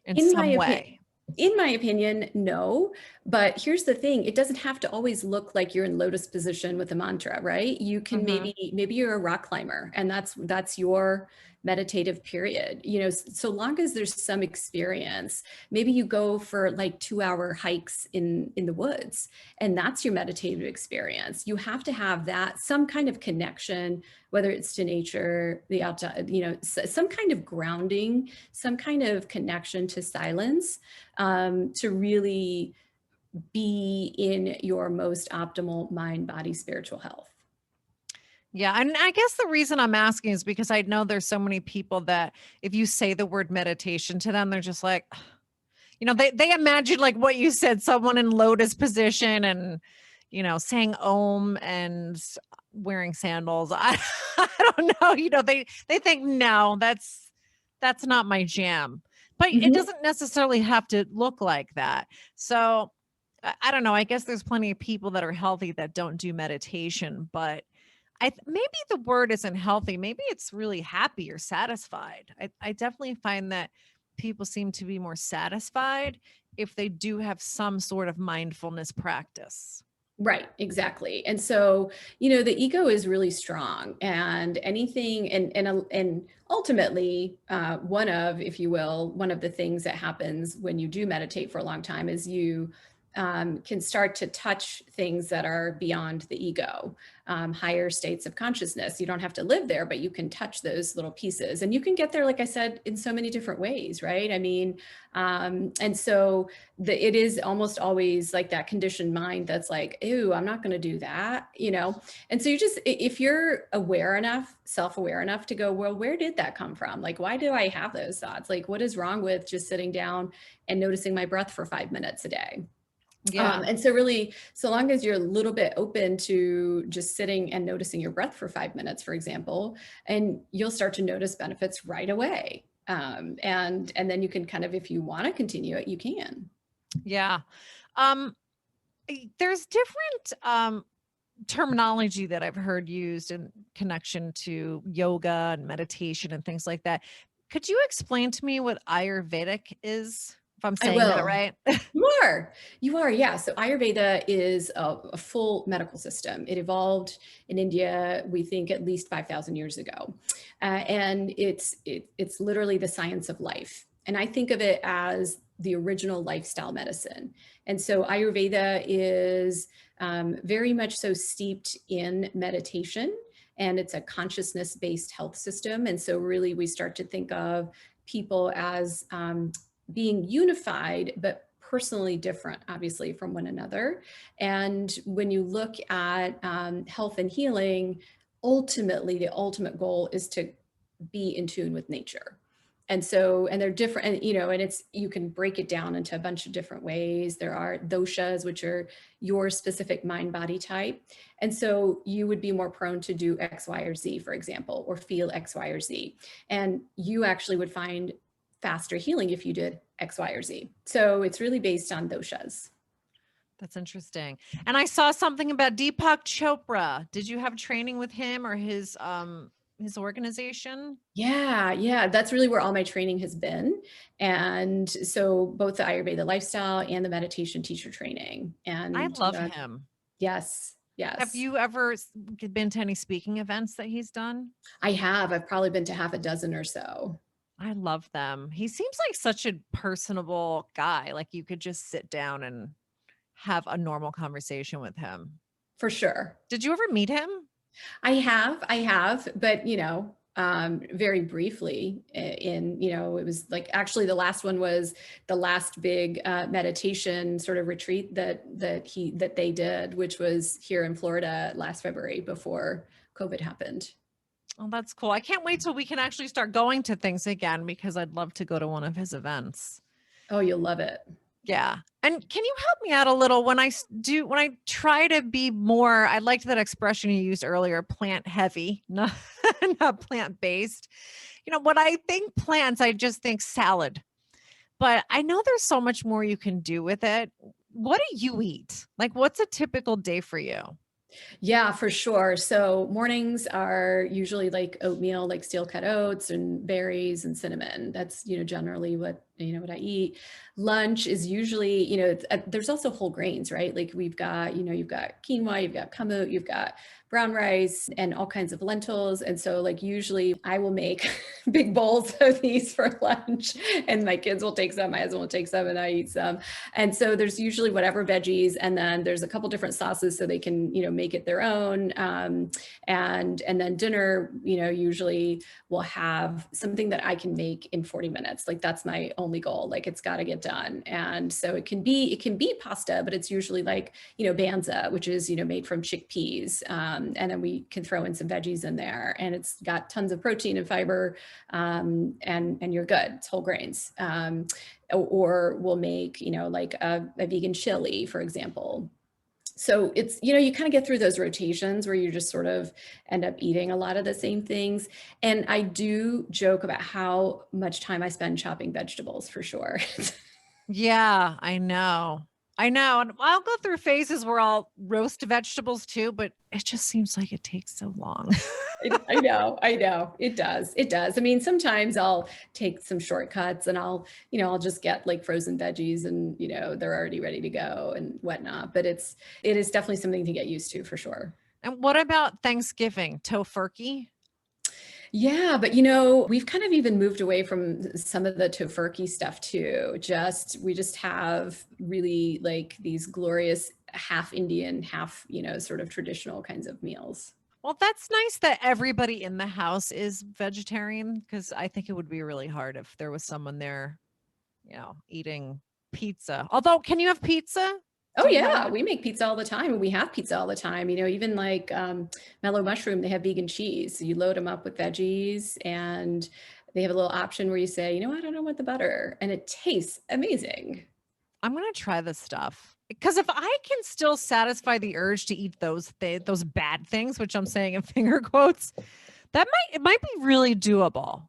in some way? In my opinion, no. But here's the thing. It doesn't have to always look like you're in lotus position with a mantra, right? You can maybe you're a rock climber and that's your meditative period. So long as there's some experience, maybe you go for like 2-hour hikes in the woods, and that's your meditative experience. You have to have that, some kind of connection, whether it's to nature, the outside, some kind of grounding, some kind of connection to silence, to really be in your most optimal mind, body, spiritual health. Yeah. And I guess the reason I'm asking is because I know there's so many people that if you say the word meditation to them, they're just like, they imagine like what you said, someone in lotus position and, saying Om and wearing sandals. I don't know. They think, no, that's not my jam, but it doesn't necessarily have to look like that. So I don't know. I guess there's plenty of people that are healthy that don't do meditation, but maybe the word isn't healthy. Maybe it's really happy or satisfied. I definitely find that people seem to be more satisfied if they do have some sort of mindfulness practice. Right, exactly. And so, the ego is really strong, and anything, and ultimately, one of the things that happens when you do meditate for a long time is you can start to touch things that are beyond the ego, higher states of consciousness. You don't have to live there, but you can touch those little pieces, and you can get there, like I said, in so many different ways, right? I mean, and so it is almost always like that conditioned mind that's like, ew, I'm not going to do that, And so if you're self-aware enough to go, well, where did that come from? Like, why do I have those thoughts? Like, what is wrong with just sitting down and noticing my breath for 5 minutes a day? Yeah. And so really, so long as you're a little bit open to just sitting and noticing your breath for 5 minutes, for example, and you'll start to notice benefits right away. And then you can kind of, if you want to continue it, you can. Yeah. There's different terminology that I've heard used in connection to yoga and meditation and things like that. Could you explain to me what Ayurvedic is? if I'm I saying that will. right. You are, yeah. So Ayurveda is a full medical system. It evolved in India, we think at least 5,000 years ago. And it's literally the science of life. And I think of it as the original lifestyle medicine. And so Ayurveda is very much so steeped in meditation, and it's a consciousness-based health system. And so really we start to think of people as being unified, but personally different, obviously, from one another. And when you look at health and healing, ultimately, the ultimate goal is to be in tune with nature. And so, and they're different, and and it's, you can break it down into a bunch of different ways. There are doshas, which are your specific mind body type. And so you would be more prone to do X, Y, or Z, for example, or feel X, Y, or Z. And you actually would find faster healing if you did X, Y, or Z. So it's really based on doshas. That's interesting. And I saw something about Deepak Chopra. Did you have training with him or his organization? Yeah. That's really where all my training has been. And so both the Ayurveda lifestyle and the meditation teacher training. And I love him. Yes. Have you ever been to any speaking events that he's done? I have. I've probably been to half a dozen or so. I love them. He seems like such a personable guy. Like you could just sit down and have a normal conversation with him. For sure. Did you ever meet him? I have, but very briefly it was like, actually the last one was the last big meditation sort of retreat that they did, which was here in Florida last February before COVID happened. Oh, that's cool. I can't wait till we can actually start going to things again, because I'd love to go to one of his events. Oh, you'll love it. Yeah. And can you help me out a little when I try to be more, I liked that expression you used earlier, plant heavy, not plant based. When I think plants, I just think salad, but I know there's so much more you can do with it. What do you eat? Like, what's a typical day for you? Yeah, for sure. So mornings are usually like oatmeal, like steel cut oats and berries and cinnamon. That's, generally what I eat. Lunch is usually, there's also whole grains, right? Like we've got, you've got quinoa, you've got kamut, you've got brown rice and all kinds of lentils. And so like usually I will make big bowls of these for lunch, and my kids will take some, my husband will take some, and I eat some. And so there's usually whatever veggies, and then there's a couple different sauces so they can, make it their own. And then dinner, usually we'll have something that I can make in 40 minutes. Like that's my only goal. Like it's got to get done. And so it can be pasta, but it's usually like, banza, which is, made from chickpeas. And then we can throw in some veggies in there, and it's got tons of protein and fiber, and you're good. It's whole grains. Or we'll make, like a vegan chili, for example. So it's, you kind of get through those rotations where you just sort of end up eating a lot of the same things. And I do joke about how much time I spend chopping vegetables, for sure. Yeah, I know. And I'll go through phases where I'll roast vegetables too, but it just seems like it takes so long. I know. It does. I mean, sometimes I'll take some shortcuts and I'll just get like frozen veggies and, they're already ready to go and whatnot. But it is definitely something to get used to, for sure. And what about Thanksgiving? Tofurkey? Yeah, but we've kind of even moved away from some of the tofurkey stuff too. We just have really like these glorious half Indian, half, sort of traditional kinds of meals. Well, that's nice that everybody in the house is vegetarian, because I think it would be really hard if there was someone there, eating pizza. Although, can you have pizza? Oh yeah, we make pizza all the time, and we have pizza all the time. Even like Mellow Mushroom, they have vegan cheese. So you load them up with veggies, and they have a little option where you say, I don't want the butter, and it tastes amazing. I'm gonna try this stuff, because if I can still satisfy the urge to eat those bad things, which I'm saying in finger quotes, it might be really doable.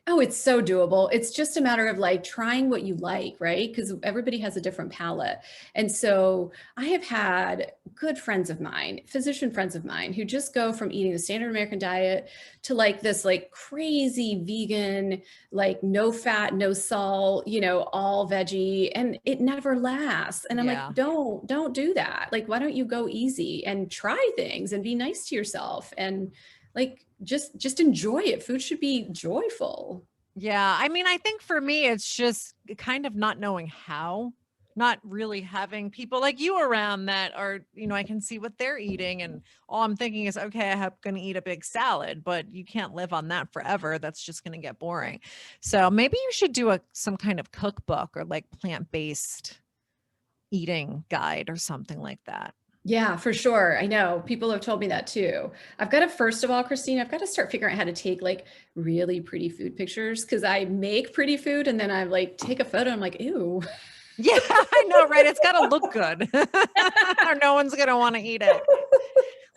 Oh, it's so doable. It's just a matter of like trying what you like, right? Because everybody has a different palate. And so I have had good friends of mine, physician friends of mine, who just go from eating the standard American diet to like this like crazy vegan, like no fat, no salt, all veggie, and it never lasts. And I'm like, Yeah. don't do that. Like, why don't you go easy and try things and be nice to yourself and like just enjoy it. Food should be joyful. Yeah. I mean, I think for me, it's just kind of not knowing how, not really having people like you around that are, I can see what they're eating. And all I'm thinking is, okay, I'm going to eat a big salad, but you can't live on that forever. That's just going to get boring. So maybe you should do some kind of cookbook or like plant-based eating guide or something like that. Yeah, for sure. I know people have told me that too. I've got to, first of all, Christine, I've got to start figuring out how to take like really pretty food pictures because I make pretty food and then I like take a photo. I'm like, ew. Yeah, I know, right? It's got to look good or no one's going to want to eat it.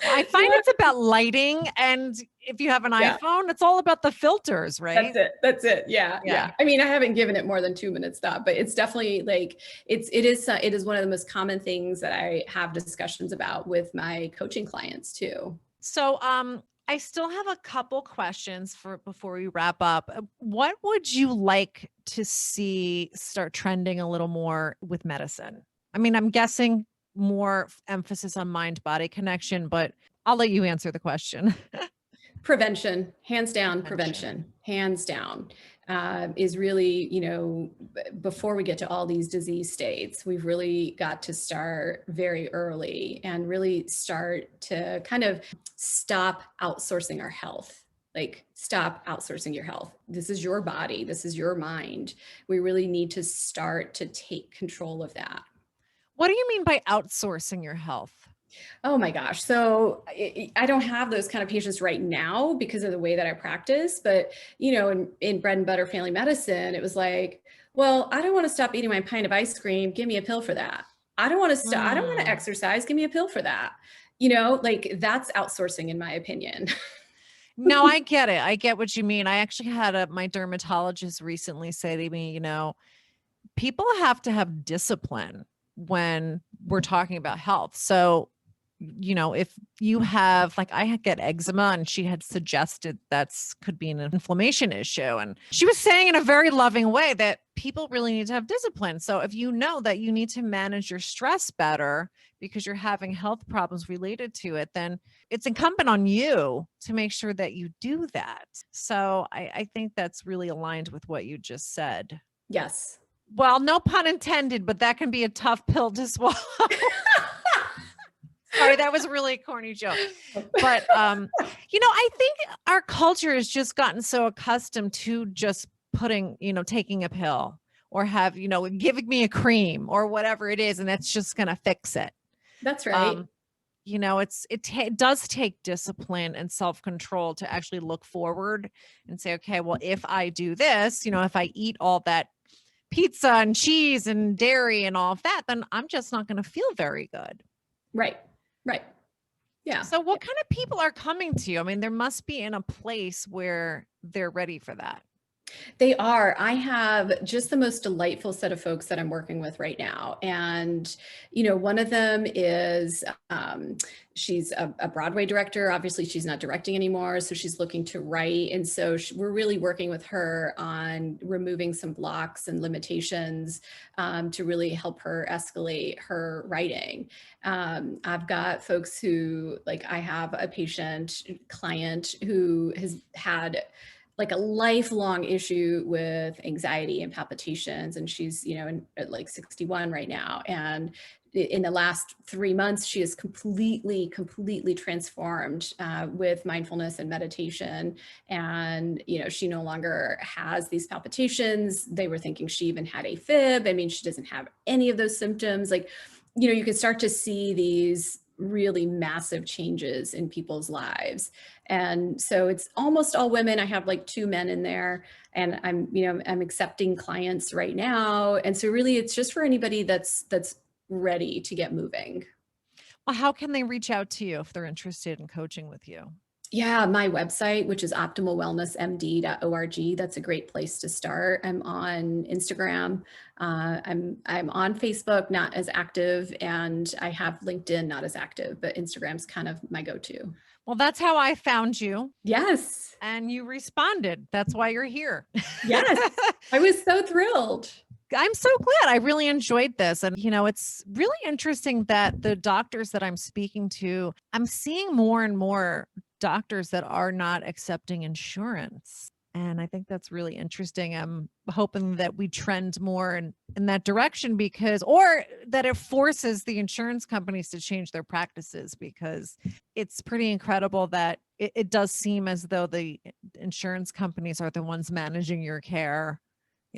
I find it's about lighting. And if you have an Yeah. iPhone, it's all about the filters, right? That's it. Yeah. Yeah. Yeah. I mean, I haven't given it more than 2 minutes thought, but it's definitely like, it is one of the most common things that I have discussions about with my coaching clients too. So, I still have a couple questions for before we wrap up. What would you like to see start trending a little more with medicine? I mean, I'm guessing more emphasis on mind-body connection, but I'll let you answer the question. Prevention, hands down, prevention, hands down, is really, before we get to all these disease states, we've really got to start very early and really start to kind of stop outsourcing our health. Like, stop outsourcing your health. This is your body. This is your mind. We really need to start to take control of that. What do you mean by outsourcing your health? Oh my gosh. So I don't have those kind of patients right now because of the way that I practice. But, in bread and butter family medicine, it was like, well, I don't want to stop eating my pint of ice cream. Give me a pill for that. I don't want to stop. I don't want to exercise. Give me a pill for that. Like that's outsourcing in my opinion. No, I get it. I get what you mean. I actually had my dermatologist recently say to me, people have to have discipline when we're talking about health. So, if you have, like, I get eczema and she had suggested that's could be an inflammation issue. And she was saying in a very loving way that people really need to have discipline. So if you know that you need to manage your stress better because you're having health problems related to it, then it's incumbent on you to make sure that you do that. So I think that's really aligned with what you just said. Yes. Well, no pun intended, but that can be a tough pill to swallow. Sorry, that was a really corny joke. But, I think our culture has just gotten so accustomed to just taking a pill or giving me a cream or whatever it is. And that's just going to fix it. That's right. It does take discipline and self-control to actually look forward and say, okay, well, if I do this, if I eat all that pizza and cheese and dairy and all of that, then I'm just not going to feel very good. Right. Right. Yeah. So what kind of people are coming to you? I mean, there must be in a place where they're ready for that. They are. I have just the most delightful set of folks that I'm working with right now. And, one of them is, she's a Broadway director. Obviously, she's not directing anymore. So she's looking to write. And so we're really working with her on removing some blocks and limitations to really help her escalate her writing. I've got folks who, like, I have a client who has had like a lifelong issue with anxiety and palpitations. And she's, at like 61 right now. And in the last 3 months, she is completely transformed with mindfulness and meditation. And, she no longer has these palpitations. They were thinking she even had AFib. I mean, she doesn't have any of those symptoms. Like, you can start to see these really massive changes in people's lives. And so it's almost all women. I have like 2 men in there, and I'm accepting clients right now. And so really it's just for anybody that's ready to get moving. Well, how can they reach out to you if they're interested in coaching with you? Yeah, my website, which is optimalwellnessmd.org. That's a great place to start. I'm on Instagram. I'm on Facebook, not as active, and I have LinkedIn, not as active, but Instagram's kind of my go-to. Well, that's how I found you. Yes. And you responded. That's why you're here. Yes. I was so thrilled. I'm so glad. I really enjoyed this. And, it's really interesting that the doctors that I'm speaking to, I'm seeing more and more doctors that are not accepting insurance. And I think that's really interesting. I'm hoping that we trend more in that direction or that it forces the insurance companies to change their practices, because it's pretty incredible that it does seem as though the insurance companies are the ones managing your care,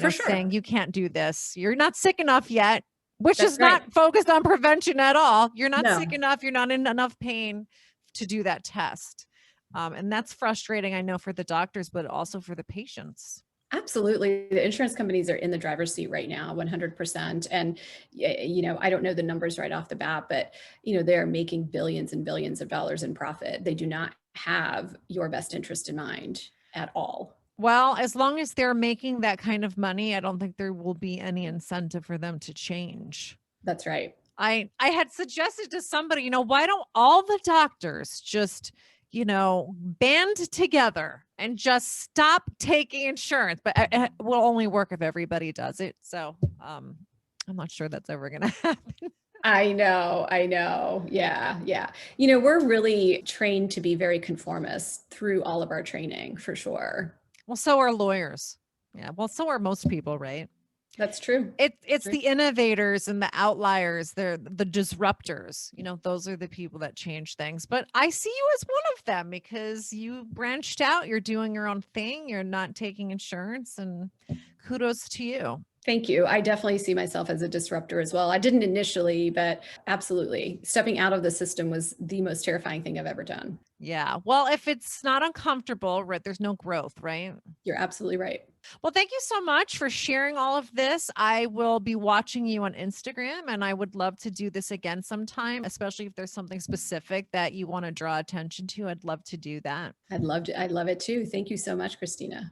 For sure. saying you can't do this. You're not sick enough yet, which That's is right. not focused on prevention at all. You're not No. sick enough. You're not in enough pain to do that test. And that's frustrating, I know, for the doctors, but also for the patients. Absolutely. The insurance companies are in the driver's seat right now, 100%. And, I don't know the numbers right off the bat, but, they're making billions and billions of dollars in profit. They do not have your best interest in mind at all. Well, as long as they're making that kind of money, I don't think there will be any incentive for them to change. That's right. I had suggested to somebody, why don't all the doctors just, band together and just stop taking insurance? But it will only work if everybody does it. So I'm not sure that's ever going to happen. I know. Yeah. We're really trained to be very conformist through all of our training, for sure. Well, so are lawyers. Yeah. Well, so are most people, right? That's true. It's the innovators and the outliers. They're the disruptors. Those are the people that change things. But I see you as one of them because you branched out. You're doing your own thing. You're not taking insurance, and kudos to you. Thank you. I definitely see myself as a disruptor as well. I didn't initially, but absolutely. Stepping out of the system was the most terrifying thing I've ever done. Yeah. Well, if it's not uncomfortable, right, there's no growth, right? You're absolutely right. Well, thank you so much for sharing all of this. I will be watching you on Instagram, and I would love to do this again sometime, especially if there's something specific that you want to draw attention to. I'd love to do that. I'd love it too. Thank you so much, Christina.